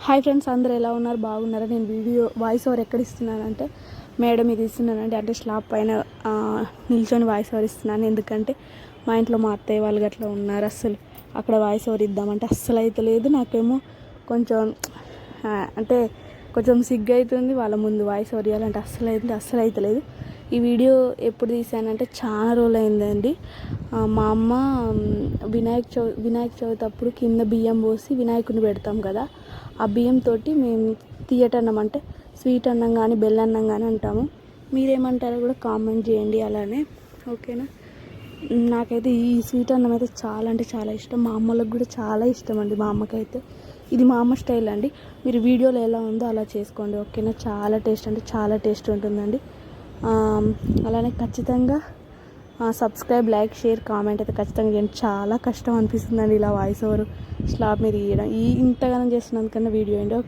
Hi friends, అందరూ ఎలా ఉన్నారు? బాగున్నారా? నేను వాయిస్ ఓవర్ ఎక్కడ ఇస్తున్నానంటే మేడం ఇది ఇస్తున్నానండి. అంటే స్లాబ్ పైన నిల్చొని వాయిస్ ఓవర్ ఇస్తున్నాను. ఎందుకంటే మా ఇంట్లో మా అత్తయ్య వాళ్ళు గట్లా ఉన్నారు. అస్సలు అక్కడ వాయిస్ ఓవర్ ఇద్దామంటే అస్సలు అయితే లేదు. నాకేమో కొంచెం అంటే కొంచెం సిగ్గు అవుతుంది. వాళ్ళ ముందు వాయిస్ ఓవర్ ఇవ్వాలంటే అస్సలు అయితే లేదు. ఈ వీడియో ఎప్పుడు తీసానంటే చాలా రోజులు అయిందండి. మా అమ్మ వినాయక చవితి అప్పుడు కింద బియ్యం పోసి వినాయకుడిని పెడతాం కదా, ఆ బియ్యంతో మేము తీయటన్నం అంటే స్వీట్ అన్నం కానీ బెల్లన్నం కానీ అంటాము. మీరేమంటారో కూడా కామెంట్ చేయండి. అలానే ఓకేనా. నాకైతే ఈ స్వీట్ అన్నం అయితే చాలా అంటే చాలా ఇష్టం. మా అమ్మలకు కూడా చాలా ఇష్టం అండి. మా అమ్మకైతే ఇది మా అమ్మ స్టైల్ అండి. మీరు వీడియోలో ఎలా ఉందో అలా చేసుకోండి ఓకేనా. చాలా టేస్ట్ అంటే చాలా టేస్ట్ ఉంటుందండి. అలానే ఖచ్చితంగా సబ్స్క్రైబ్, లైక్, షేర్, కామెంట్ అయితే ఖచ్చితంగా చేయండి. చాలా కష్టం అనిపిస్తుందండి ఇలా వాయిస్ ఓవర్ స్లాబ్ మీద ఇవ్వడం. ఇంతగానం చేస్తున్నందుకన్నా వీడియో ఏంటో